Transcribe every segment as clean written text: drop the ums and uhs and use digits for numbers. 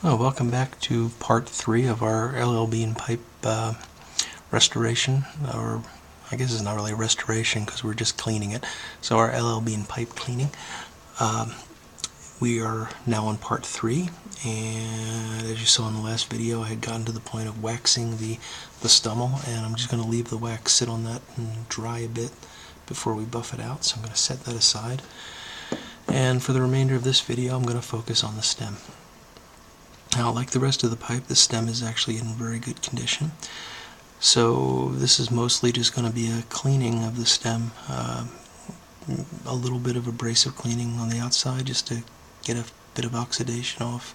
Oh, welcome back to part 3 of our LLBean pipe restoration, or I guess it's not really a restoration because we're just cleaning it. So our LLBean pipe cleaning. We are now on part 3, and as you saw in the last video, I had gotten to the point of waxing the stummel, and I'm just going to leave the wax sit on that and dry a bit before we buff it out. So I'm going to set that aside, and for the remainder of this video I'm going to focus on the stem. Now, like the rest of the pipe, the stem is actually in very good condition. So this is mostly just going to be a cleaning of the stem, a little bit of abrasive cleaning on the outside just to get a bit of oxidation off.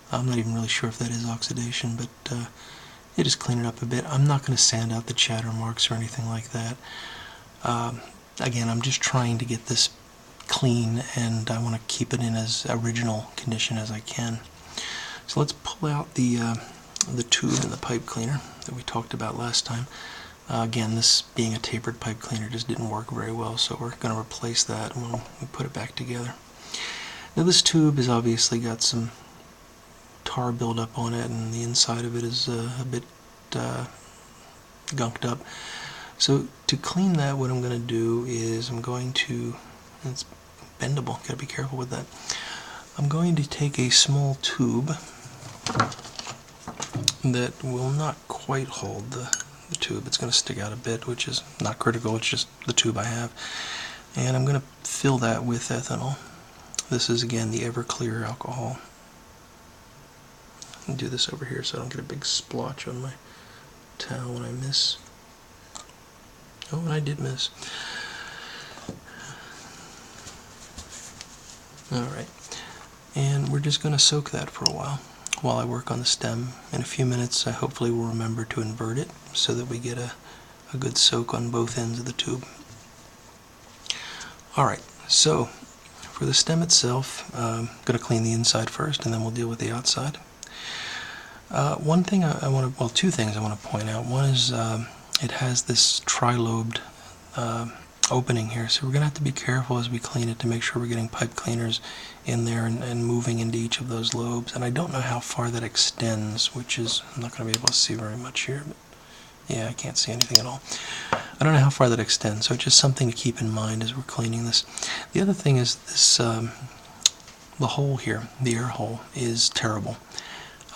I'm not even really sure if that is oxidation, but you just clean it up a bit. I'm not going to sand out the chatter marks or anything like that. Again, I'm just trying to get this clean, and I want to keep it in as original condition as I can. So let's pull out the tube and the pipe cleaner that we talked about last time. Again, this being a tapered pipe cleaner just didn't work very well, so we're going to replace that when we put it back together. Now this tube has obviously got some tar buildup on it, and the inside of it is a bit gunked up. So to clean that, what I'm going to do is I'm going to, it's bendable, got to be careful with that. I'm going to take a small tube that will not quite hold the tube. It's going to stick out a bit, which is not critical, it's just the tube I have. And I'm going to fill that with ethanol. This is again the Everclear alcohol. I'll do this over here so I don't get a big splotch on my towel when I miss. Oh, and I did miss. Alright. And we're just going to soak that for a while I work on the stem. In a few minutes I hopefully will remember to invert it so that we get a good soak on both ends of the tube. Alright, so for the stem itself, I'm going to clean the inside first and then we'll deal with the outside. One thing I want to, well, two things I want to point out. One is it has this tri-lobed opening here, so we're going to have to be careful as we clean it to make sure we're getting pipe cleaners in there and moving into each of those lobes. And I don't know how far that extends, which is, I'm not going to be able to see very much here, but yeah, I can't see anything at all. I don't know how far that extends, so it's just something to keep in mind as we're cleaning this. The other thing is this, the hole here, the air hole, is terrible.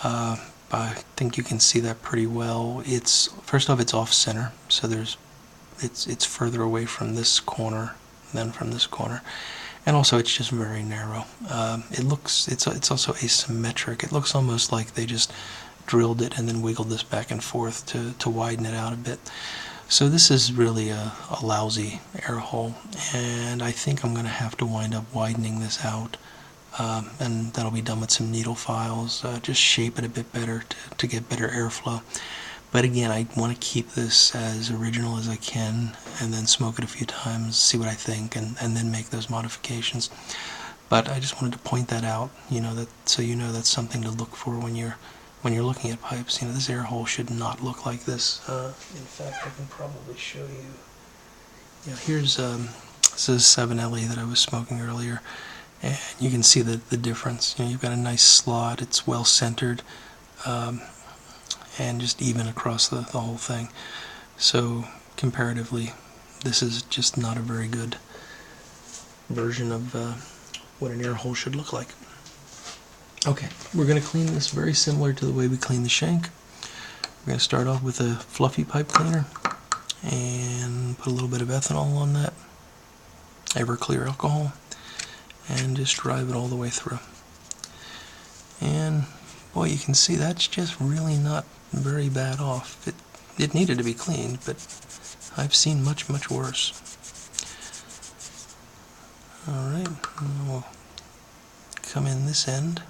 I think you can see that pretty well. It's, first off, it's off center, so it's further away from this corner than from this corner, and also it's just very narrow. It's also asymmetric. It looks almost like they just drilled it and then wiggled this back and forth to widen it out a bit. So this is really a lousy air hole, and I think I'm going to have to wind up widening this out, and that'll be done with some needle files. Just shape it a bit better to get better airflow. But again, I want to keep this as original as I can, and then smoke it a few times, see what I think, and then make those modifications. But I just wanted to point that out, so you know that's something to look for when you're looking at pipes. This air hole should not look like this. In fact, I can probably show you. Here's this is 7LE that I was smoking earlier, and you can see the difference. You've got a nice slot. It's well centered. And just even across the whole thing. So comparatively, this is just not a very good version of what an air hole should look like. Okay, we're going to clean this very similar to the way we clean the shank. We're going to start off with a fluffy pipe cleaner and put a little bit of ethanol on that, Everclear alcohol, and just drive it all the way through. And boy, you can see that's just really not very bad off. It needed to be cleaned, but I've seen much worse. Alright, we'll come in this end.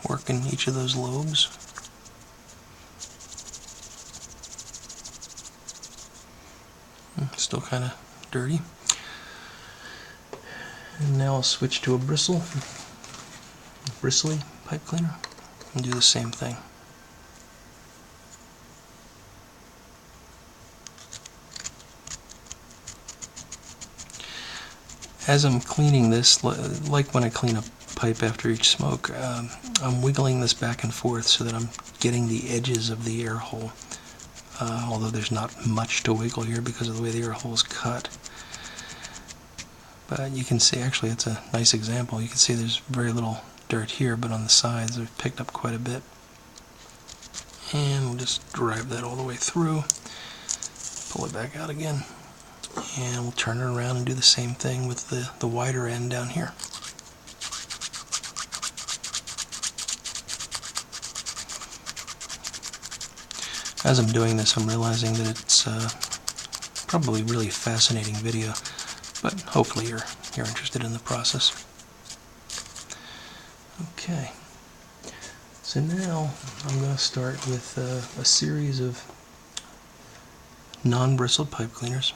Work in each of those lobes. Still kind of dirty. And now I'll switch to a bristly pipe cleaner and do the same thing. as I'm cleaning this, like when I clean a pipe after each smoke, I'm wiggling this back and forth so that I'm getting the edges of the air hole. Although there's not much to wiggle here because of the way the air hole is cut. But you can see, actually it's a nice example, you can see there's very little dirt here, but on the sides they've picked up quite a bit. And we'll just drive that all the way through, pull it back out again, and we'll turn it around and do the same thing with the wider end down here. As I'm doing this, I'm realizing that it's probably a really fascinating video, but hopefully you're interested in the process. Okay, so now I'm going to start with a series of non-bristled pipe cleaners,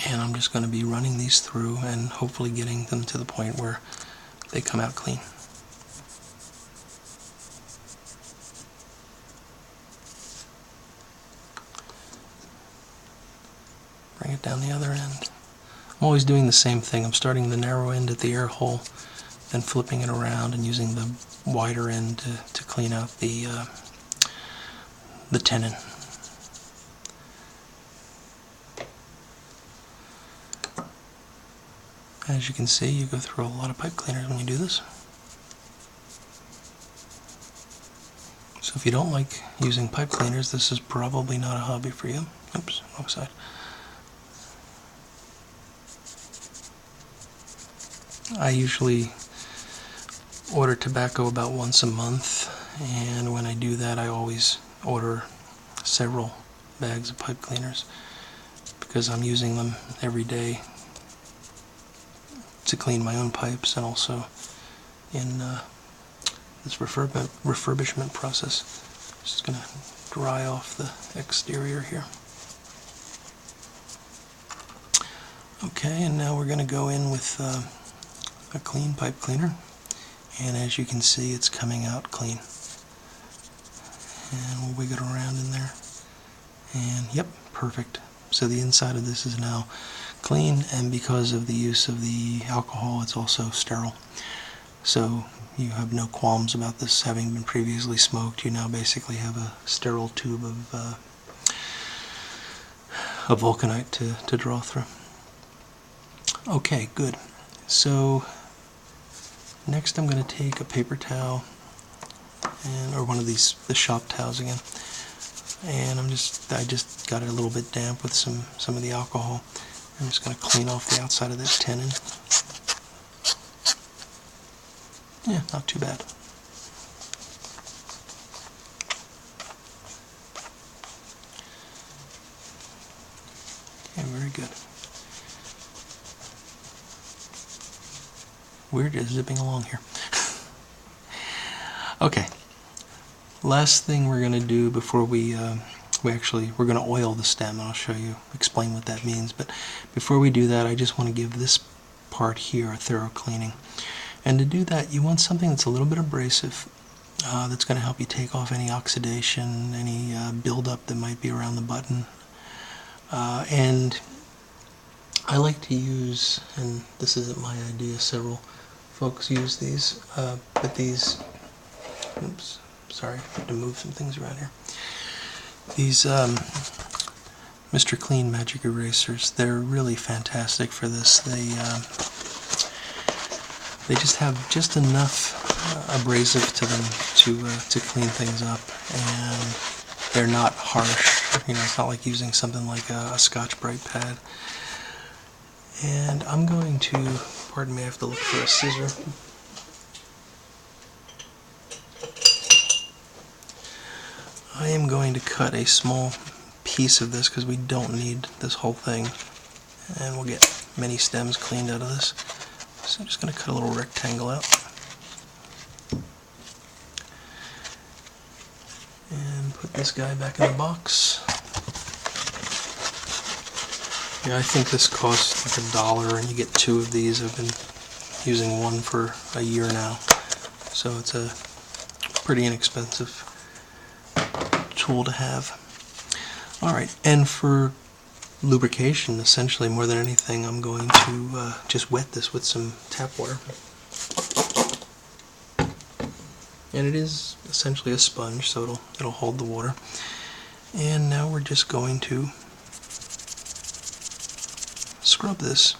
and I'm just going to be running these through and hopefully getting them to the point where they come out clean. Bring it down the other end. I'm always doing the same thing. I'm starting the narrow end at the air hole, then flipping it around and using the wider end to clean out the tenon. As you can see, you go through a lot of pipe cleaners when you do this. So if you don't like using pipe cleaners, this is probably not a hobby for you. Oops, wrong side. I usually order tobacco about once a month, and when I do that I always order several bags of pipe cleaners because I'm using them every day to clean my own pipes and also in this refurbishment process. Just going to dry off the exterior here. Okay, and now we're going to go in with a clean pipe cleaner, and as you can see it's coming out clean. And we'll wiggle it around in there, and yep, perfect. So the inside of this is now clean, and because of the use of the alcohol it's also sterile. So you have no qualms about this having been previously smoked. You now basically have a sterile tube of vulcanite to draw through. Okay, good. So next I'm going to take a paper towel, or one of these, the shop towels again, and I just got it a little bit damp with some of the alcohol. I'm just going to clean off the outside of this tenon. Yeah, not too bad. Okay, very good. We're just zipping along here. Okay, last thing we're going to do before we're going to oil the stem, and I'll show you, explain what that means. But before we do that, I just want to give this part here a thorough cleaning. And to do that, you want something that's a little bit abrasive, that's going to help you take off any oxidation, any buildup that might be around the button. And I like to use, and this isn't my idea, several folks use these, but these, oops, sorry, I have to move some things around here. These Mr. Clean Magic Erasers, they're really fantastic for this. They just have just enough abrasive to them to clean things up, and they're not harsh. You know, it's not like using something like a Scotch-Brite pad. And I'm going to, pardon me, I have to look for a scissor. I am going to cut a small piece of this because we don't need this whole thing, and we'll get many stems cleaned out of this. So I'm just going to cut a little rectangle out and put this guy back in the box. Yeah, I think this costs like $1 and you get 2 of these. I've been using one for a year now, so it's a pretty inexpensive tool to have. Alright, and for lubrication, essentially, more than anything, I'm going to just wet this with some tap water. And it is essentially a sponge, so it'll hold the water. And now we're just going to scrub this.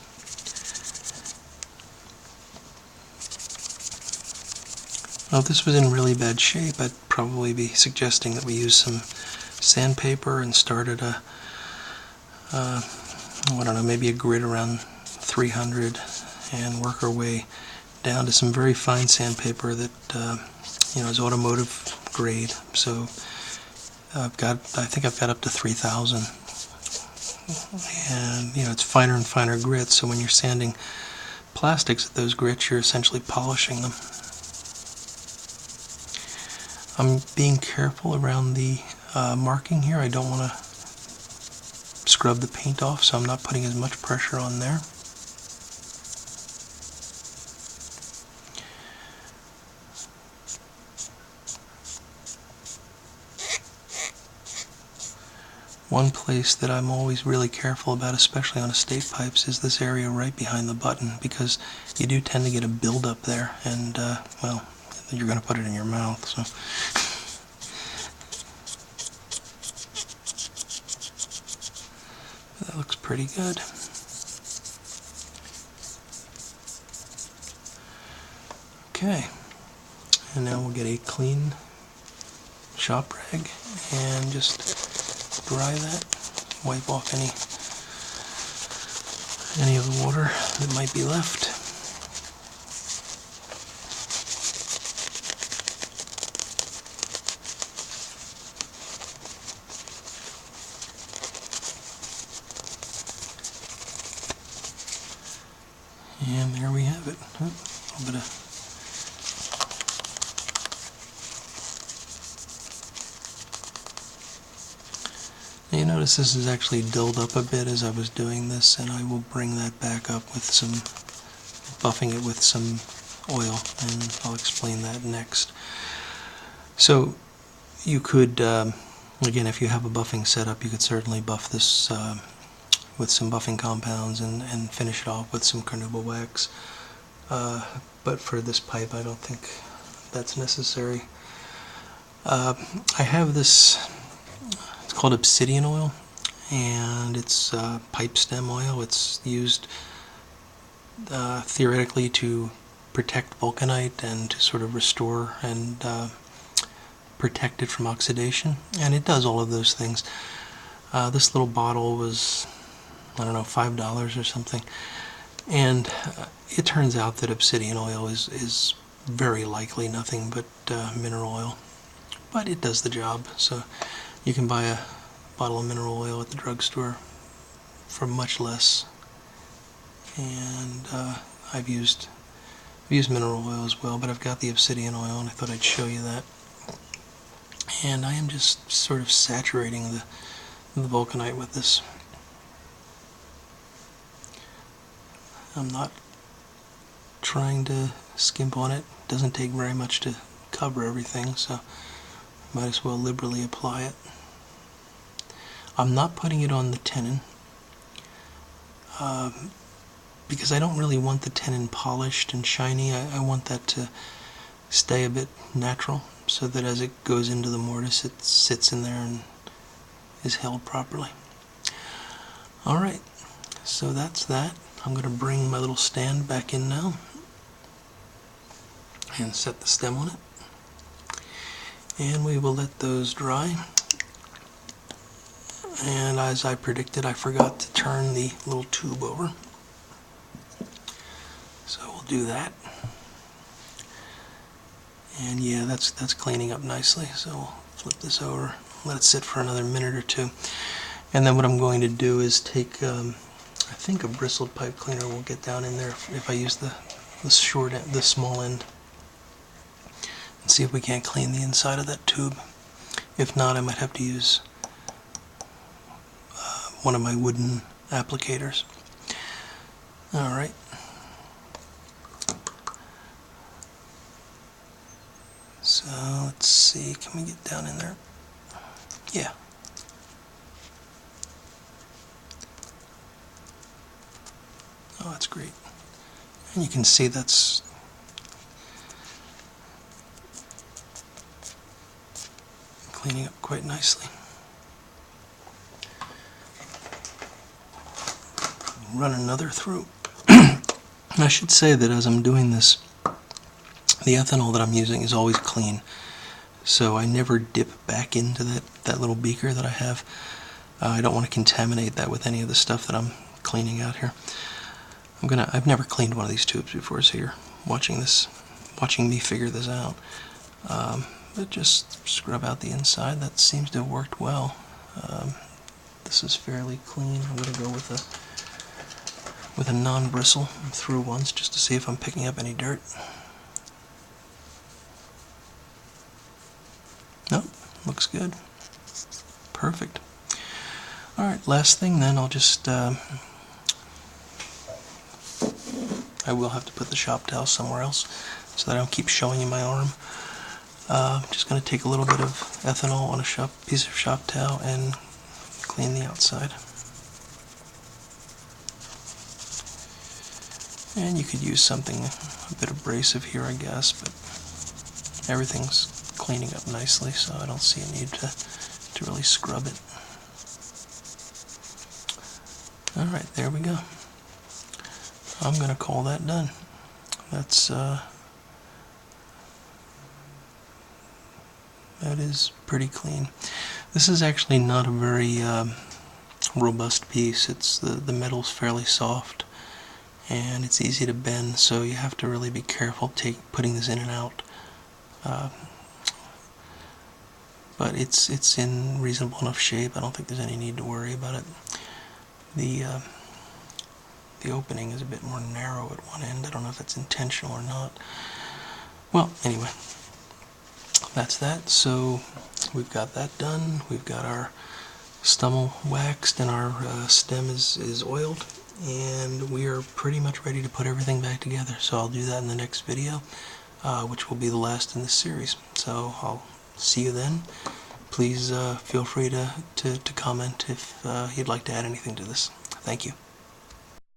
Now, if this was in really bad shape, I'd probably be suggesting that we use some sandpaper and start at I don't know, maybe a grit around 300 and work our way down to some very fine sandpaper that is automotive grade. So I think I've got up to 3,000, and it's finer and finer grits. So when you're sanding plastics at those grits, you're essentially polishing them. I'm being careful around the marking here. I don't want to scrub the paint off, so I'm not putting as much pressure on there. One place that I'm always really careful about, especially on estate pipes, is this area right behind the button, because you do tend to get a buildup there, and well, you're going to put it in your mouth. So that looks pretty good. Okay, and now we'll get a clean shop rag and just dry that, wipe off any of the water that might be left. And there we have it. A little bit of you notice this is actually dulled up a bit as I was doing this, and I will bring that back up with some, buffing it with some oil, and I'll explain that next. So you could, again, if you have a buffing setup, you could certainly buff this with some buffing compounds and finish it off with some carnauba wax. But for this pipe, I don't think that's necessary. I have this, it's called obsidian oil, and it's pipe stem oil. It's used theoretically to protect vulcanite and to sort of restore and protect it from oxidation, and it does all of those things. This little bottle was, I don't know, $5 or something, and it turns out that obsidian oil is very likely nothing but mineral oil, but it does the job. So you can buy a bottle of mineral oil at the drugstore for much less, and I've used mineral oil as well, but I've got the obsidian oil, and I thought I'd show you that. And I am just sort of saturating the vulcanite with this. I'm not trying to skimp on it. It doesn't take very much to cover everything, so might as well liberally apply it. I'm not putting it on the tenon because I don't really want the tenon polished and shiny. I want that to stay a bit natural, so that as it goes into the mortise, it sits in there and is held properly. Alright, so that's that. I'm going to bring my little stand back in now and set the stem on it, and we will let those dry. And as I predicted, I forgot to turn the little tube over, so we'll do that. And yeah, that's cleaning up nicely, so we'll flip this over, let it sit for another minute or two. And then what I'm going to do is take, I think a bristled pipe cleaner will get down in there if I use the short end, the small end, and see if we can't clean the inside of that tube. If not, I might have to use one of my wooden applicators. Alright. So let's see, can we get down in there? Yeah. great. And you can see that's cleaning up quite nicely. Run another through. And I should say that as I'm doing this, the ethanol that I'm using is always clean, so I never dip back into that little beaker that I have. I don't want to contaminate that with any of the stuff that I'm cleaning out here. I've never cleaned one of these tubes before, so you're watching me figure this out. But just scrub out the inside. That seems to have worked well. This is fairly clean. I'm going to go with a non-bristle through once just to see if I'm picking up any dirt. Nope, looks good. Perfect. Alright, last thing then, I'll just I will have to put the shop towel somewhere else so that I don't keep showing you my arm. I'm just going to take a little bit of ethanol on a piece of shop towel and clean the outside. And you could use something a bit abrasive here, I guess, but everything's cleaning up nicely, so I don't see a need to really scrub it. Alright, there we go. I'm going to call that done. That is pretty clean. This is actually not a very robust piece. The metal's fairly soft and it's easy to bend, so you have to really be careful putting this in and out. But it's in reasonable enough shape. I don't think there's any need to worry about it. The opening is a bit more narrow at one end. I don't know if that's intentional or not. Well, anyway, that's that. So we've got that done. We've got our stummel waxed and our stem is oiled, and we are pretty much ready to put everything back together. So I'll do that in the next video, which will be the last in this series. So I'll see you then. Please feel free to comment if you'd like to add anything to this. Thank you.